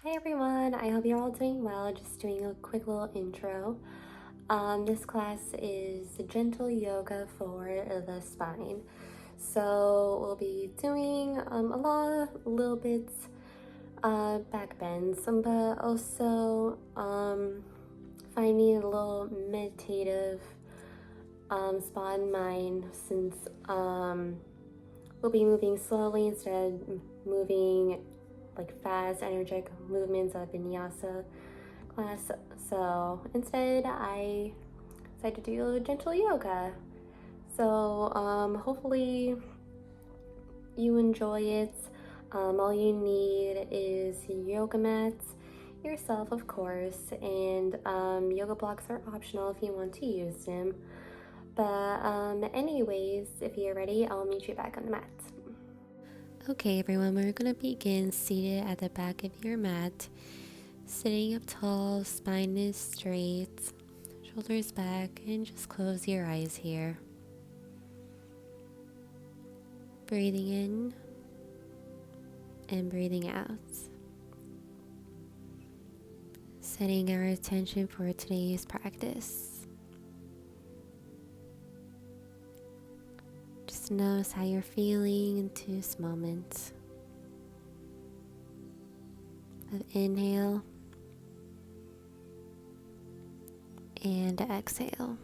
Hi everyone, I hope you're all doing well. Just doing a quick little intro. This class is gentle yoga for the spine. So we'll be doing a lot of little bits, back bends, but also finding a little meditative spot in mind since we'll be moving slowly instead of moving like fast, energetic movements of vinyasa class. So instead, I decided to do gentle yoga. So hopefully you enjoy it. All you need is yoga mats, yourself, of course, and yoga blocks are optional if you want to use them. But anyways, if you're ready, I'll meet you back on the mat. Okay, everyone, we're gonna begin seated at the back of your mat. Sitting up tall, spine is straight, shoulders back, and just close your eyes here. Breathing in and breathing out. Setting our attention for today's practice. Just notice how you're feeling into this moment of inhale and exhale.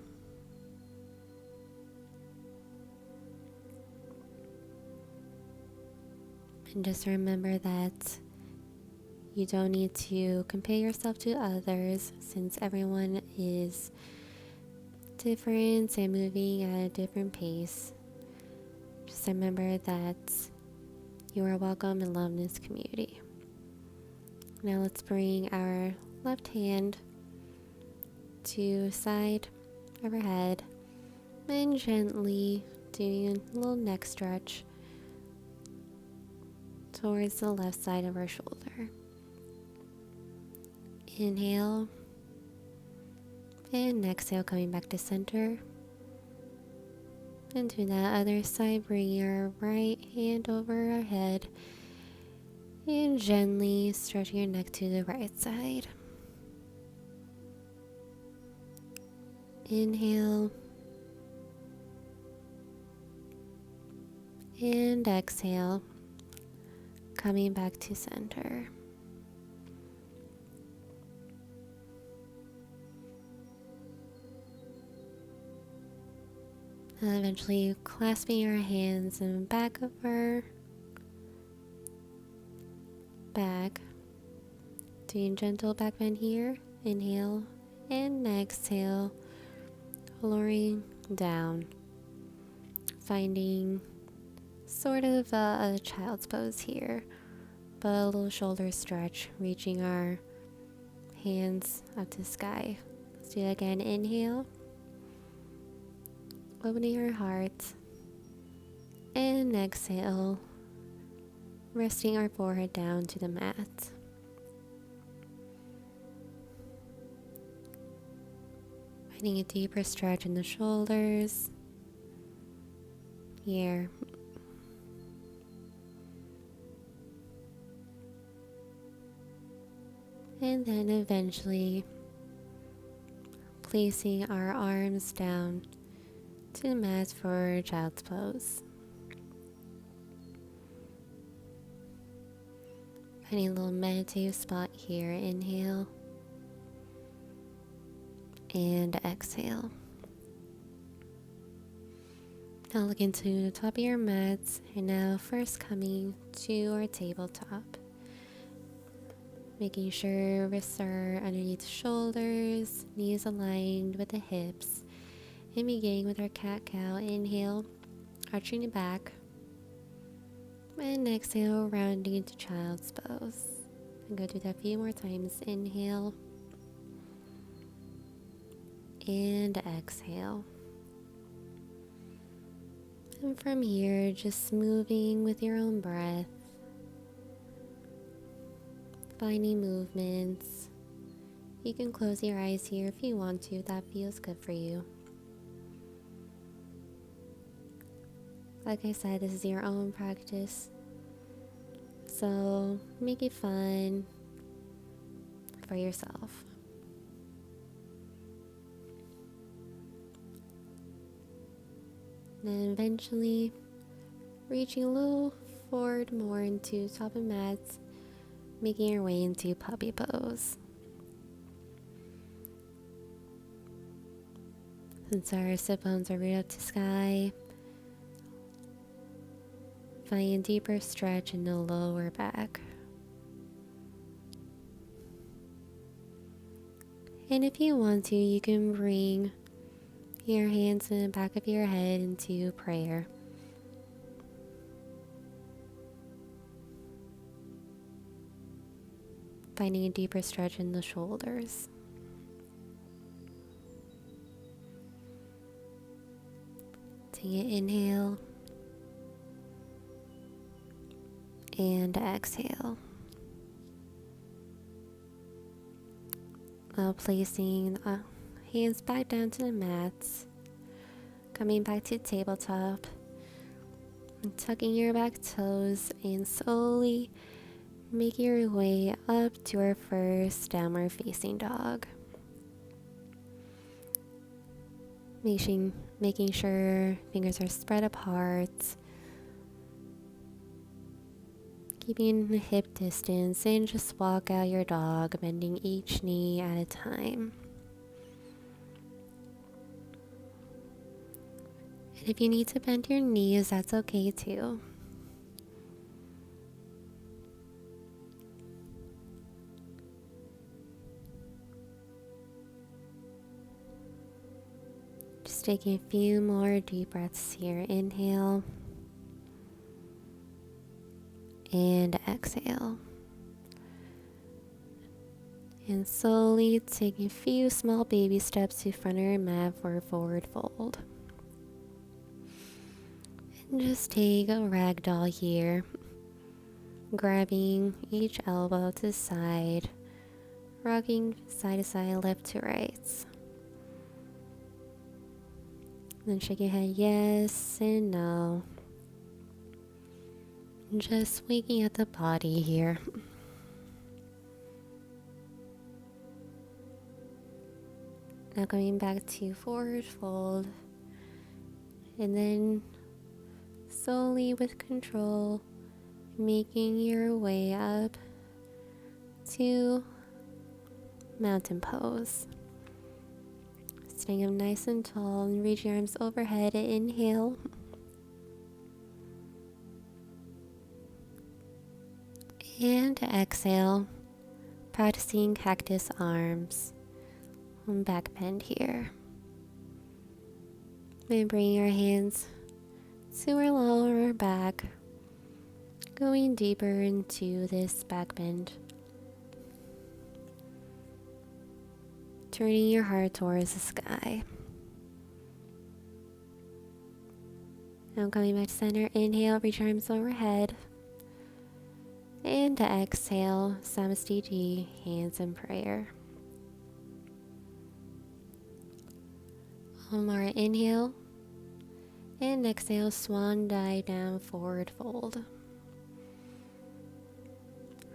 And just remember that you don't need to compare yourself to others since everyone is different and moving at a different pace. Just remember that you are welcome and loved in this community. Now let's bring our left hand to side of our head and gently doing a little neck stretch towards the left side of our shoulder. Inhale and exhale, coming back to center. And to that other side, bring your right hand over our head and gently stretching your neck to the right side. Inhale and exhale, coming back to center. And eventually clasping our hands in the back of our back, doing gentle back bend here. Inhale and exhale, lowering down, finding sort of a child's pose here, but a little shoulder stretch, reaching our hands up to the sky. Let's do that again. Inhale, opening your heart, and exhale, resting our forehead down to the mat. Finding a deeper stretch in the shoulders here. And then eventually placing our arms down to the mat for child's pose. Finding a little meditative spot here. Inhale and exhale. Now look into the top of your mats, and now first coming to our tabletop. Making sure wrists are underneath the shoulders, knees aligned with the hips, and beginning with our cat-cow. Inhale, arching the back, and exhale, rounding into child's pose. And go through that a few more times. Inhale and exhale. And from here, just moving with your own breath, finding movements. You can close your eyes here if you want to, if that feels good for you. Like I said, this is your own practice, so make it fun for yourself. Then eventually reaching a little forward more into top of mats, making your way into puppy pose. Since our sit bones are right up to sky, finding a deeper stretch in the lower back. And if you want to, you can bring your hands in the back of your head into prayer. Finding a deeper stretch in the shoulders. Take an inhale and exhale. While placing the hands back down to the mats, coming back to tabletop, and tucking your back toes and slowly making your way up to our first downward facing dog. Making sure fingers are spread apart, keeping the hip distance, and just walk out your dog, bending each knee at a time. And if you need to bend your knees, that's okay too. Just taking a few more deep breaths here. Inhale and exhale. And slowly taking a few small baby steps to front of your mat for a forward fold. And just take a ragdoll here, grabbing each elbow to the side, rocking side to side, left to right. Then shake your head yes and no. Just waking up the body here. Now coming back to forward fold. And then slowly with control, making your way up to mountain pose. Staying up nice and tall and reach your arms overhead. Inhale. And exhale, practicing cactus arms on back bend here. And bring your hands to our lower back, going deeper into this back bend. Turning your heart towards the sky. Now coming back to center, inhale, reach your arms overhead. And exhale, Samastiti, hands in prayer. One more inhale. And exhale, swan dive down, forward fold.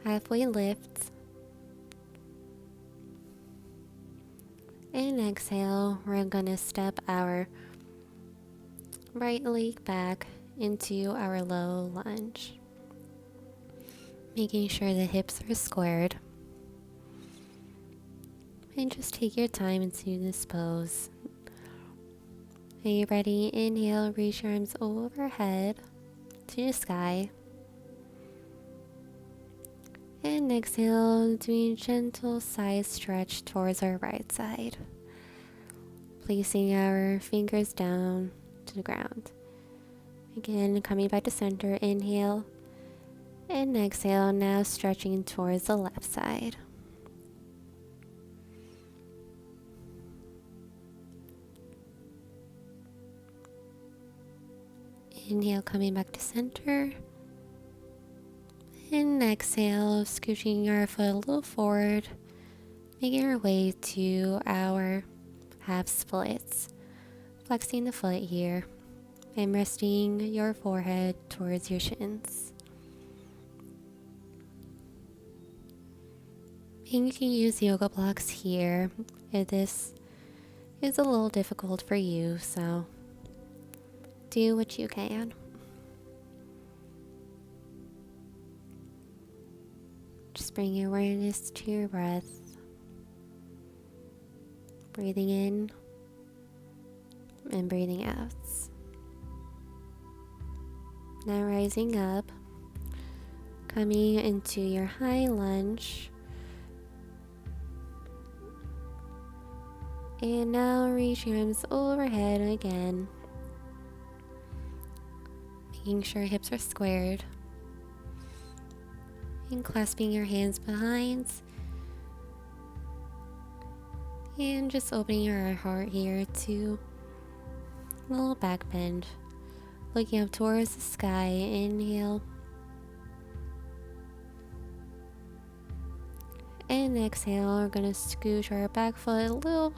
Halfway lift. And exhale, we're gonna step our right leg back into our low lunge. Making sure the hips are squared. And just take your time into this pose. Are you ready? Inhale, reach your arms overhead to the sky. And exhale, doing a gentle side stretch towards our right side. Placing our fingers down to the ground. Again, coming back to center, inhale. And exhale, now stretching towards the left side. Inhale, coming back to center. And exhale, scooching our foot a little forward, making our way to our half splits. Flexing the foot here and resting your forehead towards your shins. And you can use yoga blocks here if this is a little difficult for you, so do what you can. Just bring your awareness to your breath. Breathing in and breathing out. Now rising up, coming into your high lunge. And now reach your arms overhead again. Making sure hips are squared. And clasping your hands behind. And just opening your heart here to a little back bend. Looking up towards the sky. Inhale. And exhale. We're going to scooch our back foot a little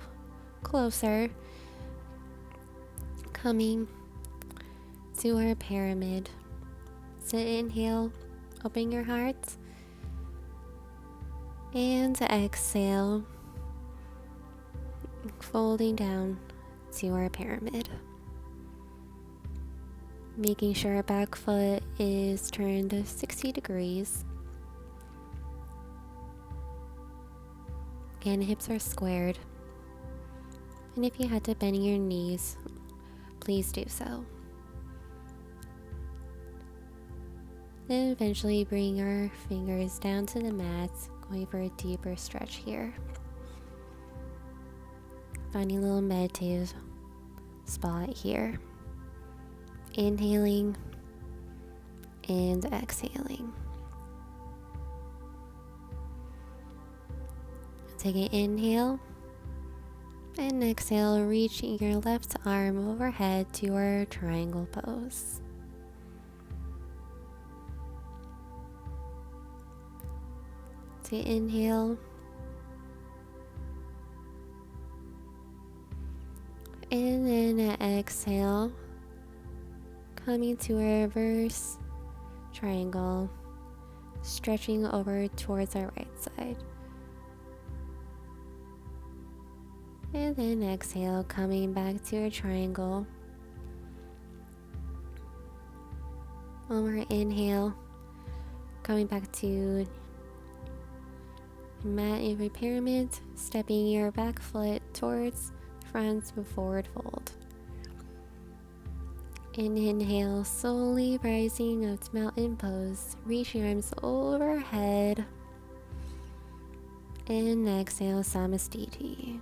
closer. Coming to our pyramid. So inhale. Open your heart. And exhale. Folding down to our pyramid. Making sure our back foot is turned 60 degrees. Again, hips are squared. And if you had to bend your knees, please do so. Then eventually bring our fingers down to the mat, going for a deeper stretch here. Finding a little meditative spot here. Inhaling and exhaling. Take an inhale and exhale, reaching your left arm overhead to our triangle pose. To inhale and then exhale, coming to a reverse triangle, stretching over towards our right side. And then exhale, coming back to a triangle. One more inhale, coming back to mat in a pyramid, stepping your back foot towards front with forward fold. And inhale, slowly rising up to mountain pose. Reach your arms overhead. And exhale, Samastiti.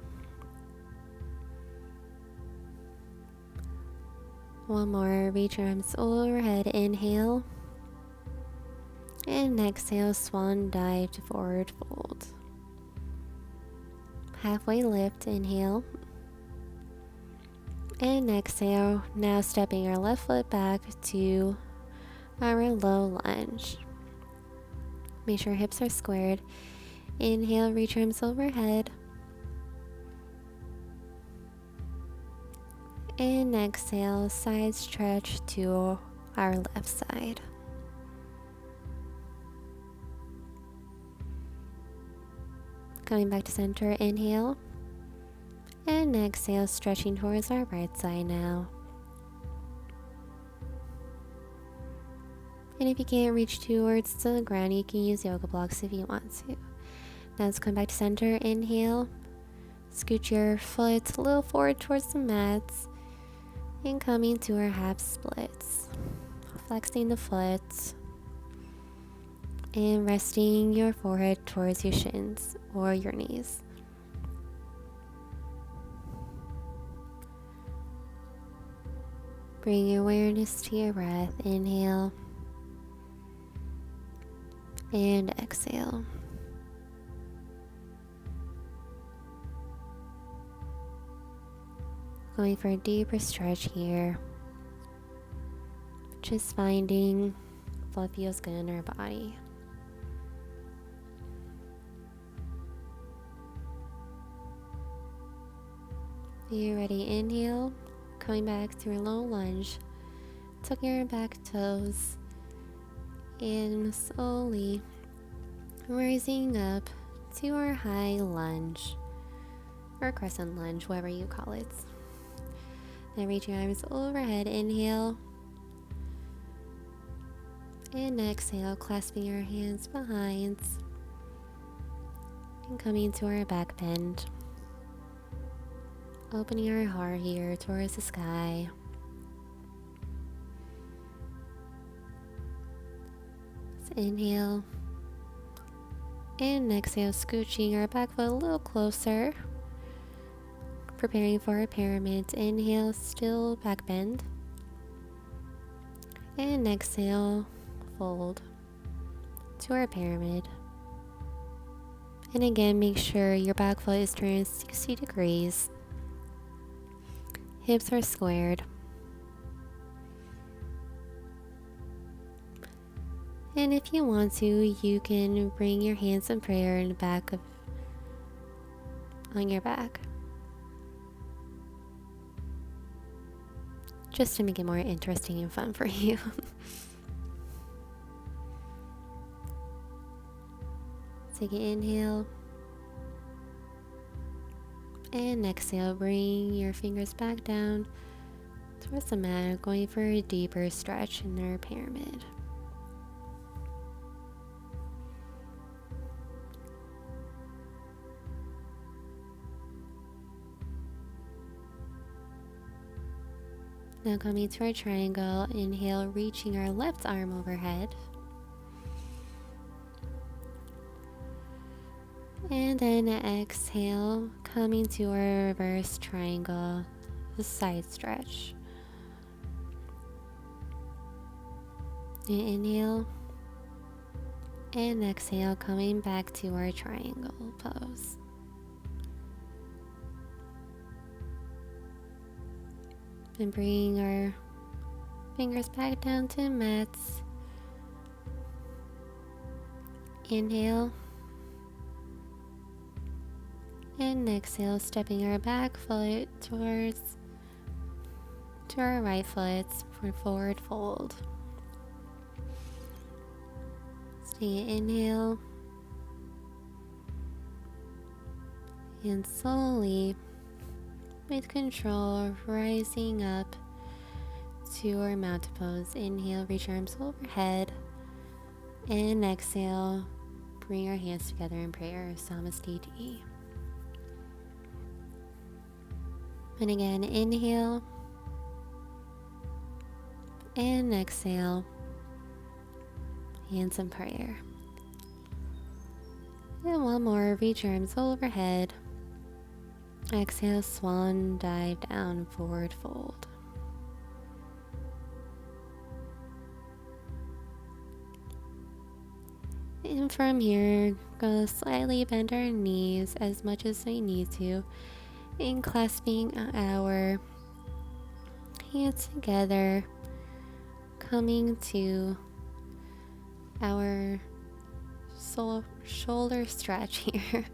One more, reach your arms overhead. Inhale. And exhale, swan dive to forward fold. Halfway lift, inhale. And exhale, now stepping our left foot back to our low lunge. Make sure hips are squared. Inhale, reach arms overhead. And exhale, side stretch to our left side. Coming back to center, inhale. And exhale, stretching towards our right side now. And if you can't reach towards the ground, you can use yoga blocks if you want to. Now let's come back to center, inhale. Scoot your foot a little forward towards the mat. And coming to our half splits. Flexing the foot. And resting your forehead towards your shins or your knees. Bring your awareness to your breath. Inhale. And exhale. Going for a deeper stretch here. Just finding what feels good in our body. You're ready, inhale. Coming back to a low lunge. Tuck your back toes. And slowly rising up to our high lunge or crescent lunge, whatever you call it. Now reach your arms overhead, inhale. And exhale, clasping your hands behind and coming to our back bend. Opening our heart here towards the sky. Let's inhale. And exhale, scooching our back foot a little closer. Preparing for a pyramid. Inhale, still back bend. And exhale, fold to our pyramid. And again, make sure your back foot is turned 60 degrees. Hips are squared. And if you want to, you can bring your hands in prayer in the back of on your back. Just to make it more interesting and fun for you. Take an inhale. And exhale, bring your fingers back down towards the mat, going for a deeper stretch in our pyramid. Now coming to our triangle, inhale, reaching our left arm overhead. And then exhale, coming to our reverse triangle, the side stretch. And inhale, and exhale, coming back to our triangle pose. And bringing our fingers back down to the mats. Inhale. And exhale, stepping our back foot to our right foot for forward fold. Stay inhale. And slowly, with control, rising up to our mountain pose. Inhale, reach arms overhead. And exhale, bring our hands together in prayer, Samastiti. And again, inhale. And exhale, hands in prayer. And one more, reach arms overhead. Exhale, swan dive down, forward fold. And from here, go slightly bend our knees as much as we need to, and clasping our hands together, coming to our shoulder stretch here,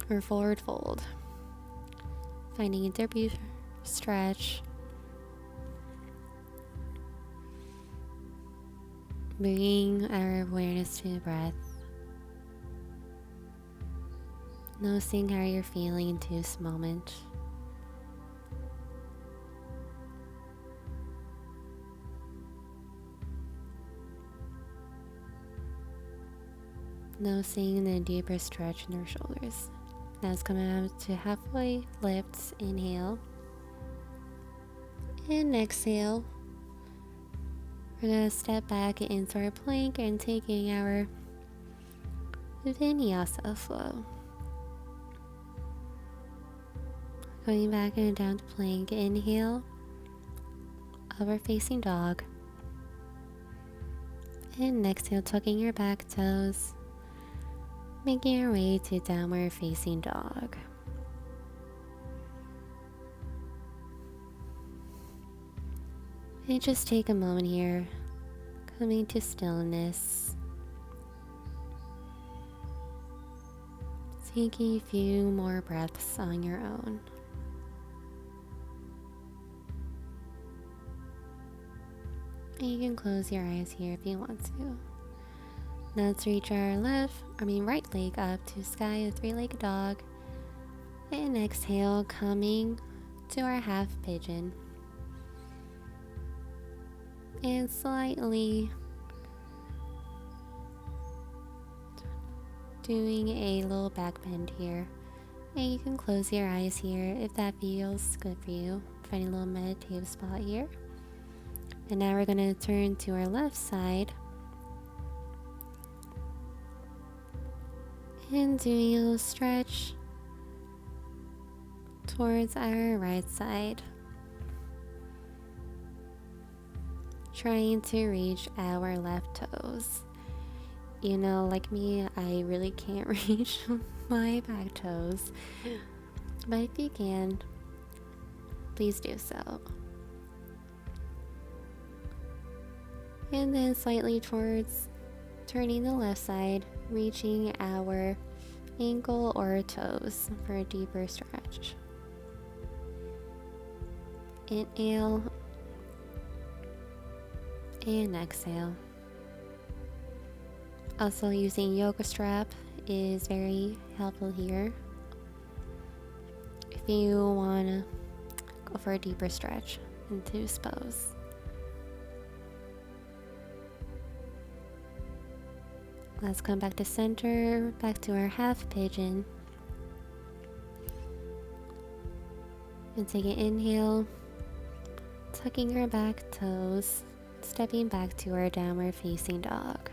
or forward fold. Finding a deep stretch. Bringing our awareness to the breath. Noticing how you're feeling into this moment. Noticing the deeper stretch in our shoulders. Now it's coming out to halfway lifts. Inhale. And exhale. We're going to step back into our plank and taking our vinyasa flow. Going back and down to plank. Inhale. Upward facing dog. And exhale, tucking your back toes. Making your way to downward facing dog. And just take a moment here, coming to stillness. Taking a few more breaths on your own. And you can close your eyes here if you want to. Now let's reach our right leg up to sky, a three-legged dog. And exhale, coming to our half pigeon. And slightly doing a little back bend here. And you can close your eyes here if that feels good for you. Find a little meditative spot here. And now we're going to turn to our left side. And doing a little stretch towards our right side. Trying to reach our left toes. You know, like me, I really can't reach my back toes. But if you can, please do so. And then slightly towards turning the left side, reaching our ankle or toes for a deeper stretch. Inhale and exhale. Also, using yoga strap is very helpful here if you want to go for a deeper stretch into this pose. Let's come back to center, back to our half pigeon. And take an inhale, tucking our back toes, stepping back to our downward facing dog.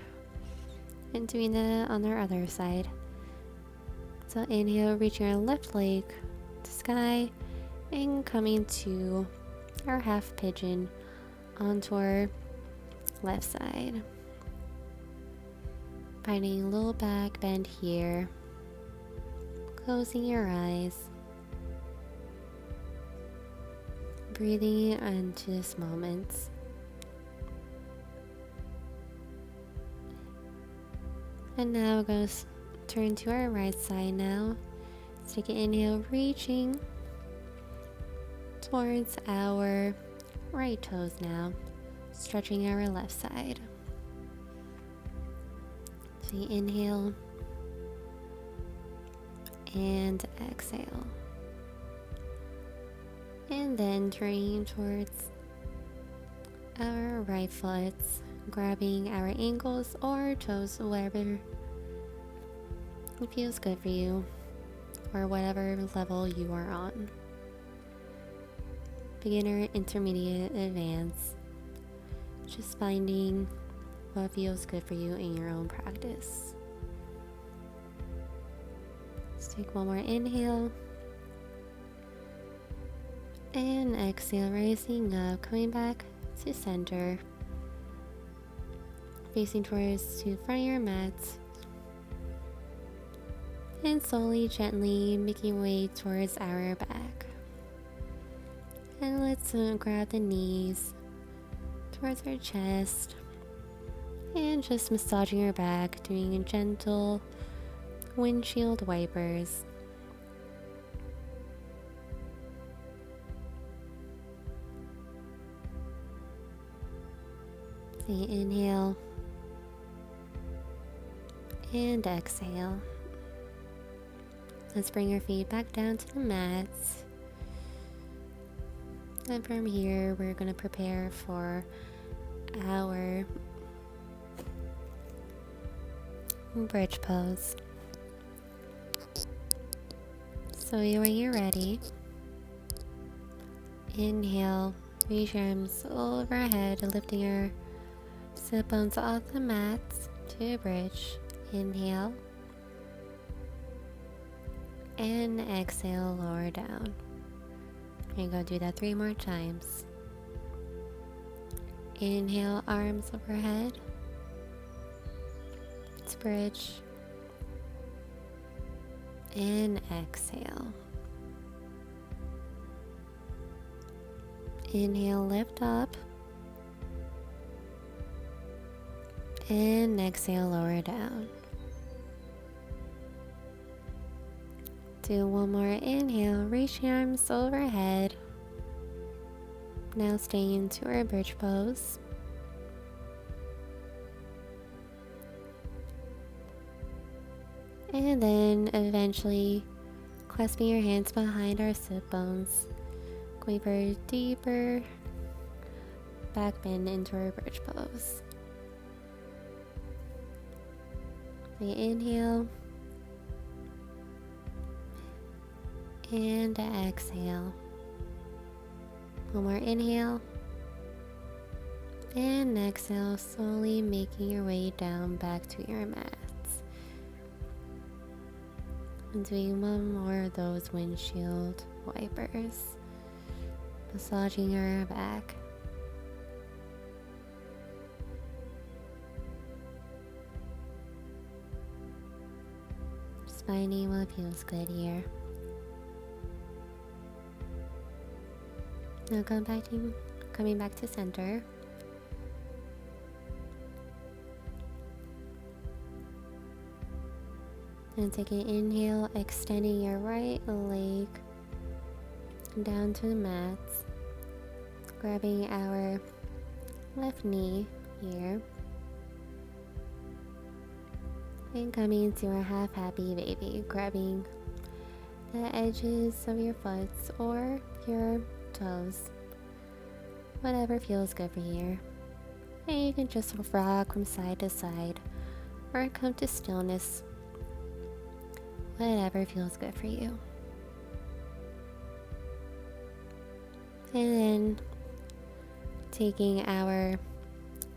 And doing that on our other side. So inhale, reaching our left leg to sky, and coming to our half pigeon onto our left side. Finding a little back bend here. Closing your eyes. Breathing into this moment. And now we're going to turn to our right side now. Let's take an inhale, reaching towards our right toes now, stretching our left side. So you inhale and exhale. And then turning towards our right foot, grabbing our ankles or toes, whatever feels good for you, or whatever level you are on. Beginner, intermediate, advanced. Just finding what feels good for you in your own practice. Let's take one more inhale. And exhale, rising up, coming back to center. Facing towards to the front of your mat. And slowly, gently making way towards our back. And let's grab the knees towards our chest. And just massaging our back, doing a gentle windshield wipers. So you inhale and exhale. Let's bring our feet back down to the mats. And from here, we're going to prepare for our bridge pose. So when you're ready, inhale, reach your arms overhead, lifting your sit bones off the mats to a bridge. Inhale. And exhale, lower down. You're going to do that 3 more times. Inhale, arms overhead. Let's bridge. And exhale. Inhale, lift up. And exhale, lower down. Do one more inhale, reach your arms overhead. Now staying into our bridge pose. And then eventually clasping your hands behind our sit bones, going for a deeper back bend into our bridge pose. We inhale and exhale. One more inhale and exhale, slowly making your way down back to your mats. And doing one more of those windshield wipers, massaging your back. Just finding what feels good here. Now coming back to center. And take an inhale, extending your right leg down to the mats. Grabbing our left knee here. And coming to our half happy baby, grabbing the edges of your foot or your toes, whatever feels good for you. And you can just rock from side to side or come to stillness, whatever feels good for you. And then taking our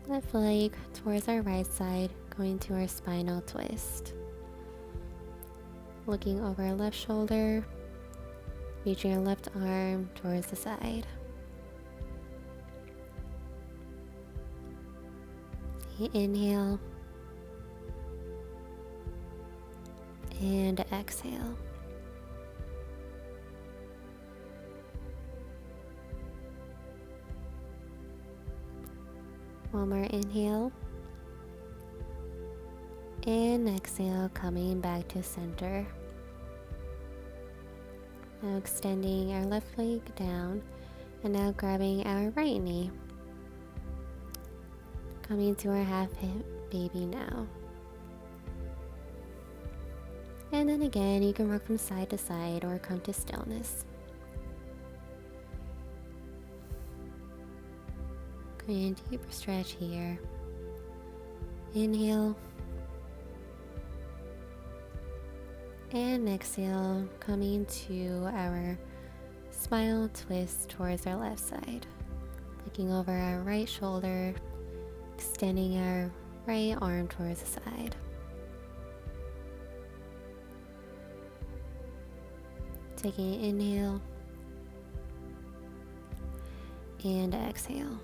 left leg towards our right side, going to our spinal twist. Looking over our left shoulder, reaching our left arm towards the side. Inhale and exhale. One more inhale and exhale, coming back to center. Now extending our left leg down and now grabbing our right knee. Coming to our half hip baby now. And then again, you can rock from side to side or come to stillness. Going a deeper stretch here. Inhale. And exhale, coming to our spinal twist towards our left side. Looking over our right shoulder, extending our right arm towards the side. Taking an inhale and exhale.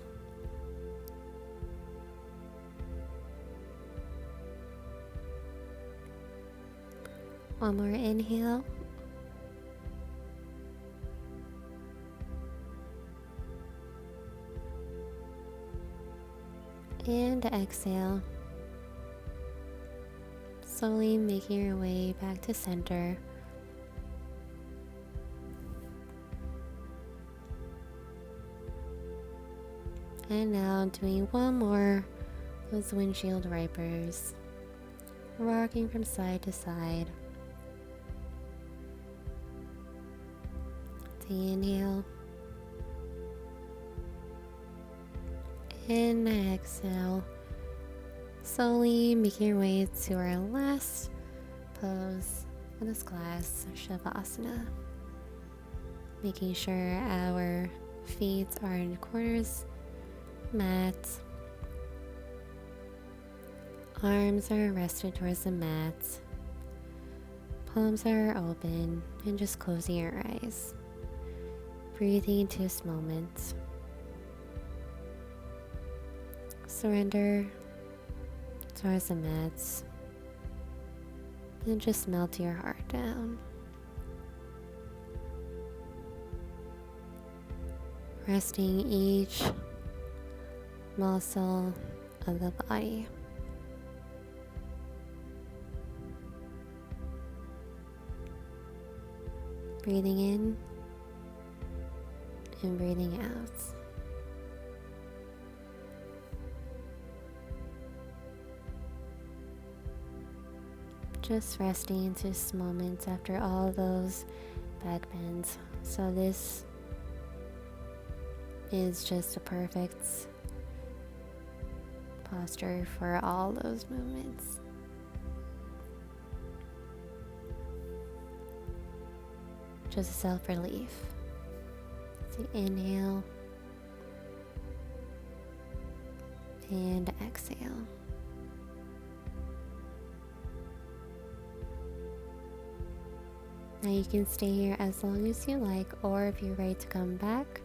One more inhale. And exhale. Slowly making your way back to center. And now doing one more of those windshield wipers. Rocking from side to side. Inhale and exhale, slowly making your way to our last pose of this class, Shavasana. Making sure our feet are in the corners, mat, arms are rested towards the mat, palms are open, and just closing your eyes. Breathing into this moment. Surrender towards the mats and just melt your heart down. Resting each muscle of the body. Breathing in and breathing out. just resting into this moment after all those back bends. So this is just a perfect posture for all those movements. Just self-relief. So inhale and exhale. Now you can stay here as long as you like, or if you're ready to come back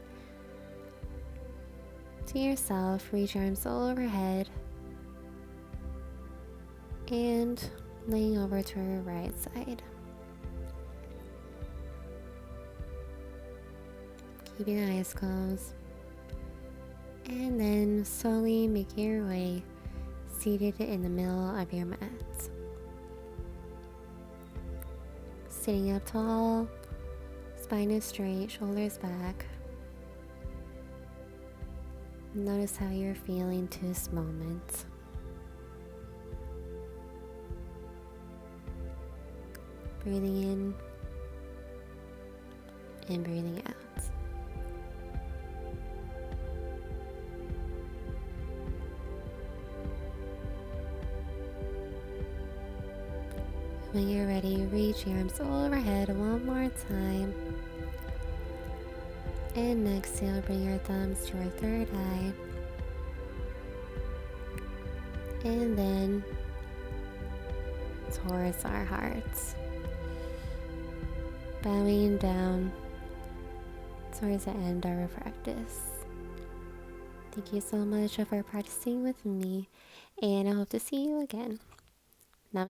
to yourself, reach your arms all overhead and laying over to your right side. Keep your eyes closed. And then slowly make your way seated in the middle of your mat. Sitting up tall, spine is straight, shoulders back. Notice how you're feeling to this moment. Breathing in and breathing out. When you're ready, reach your arms all overhead one more time. And exhale, bring your thumbs to your third eye. And then towards our hearts. Bowing down towards the end of our practice. Thank you so much for practicing with me, and I hope to see you again.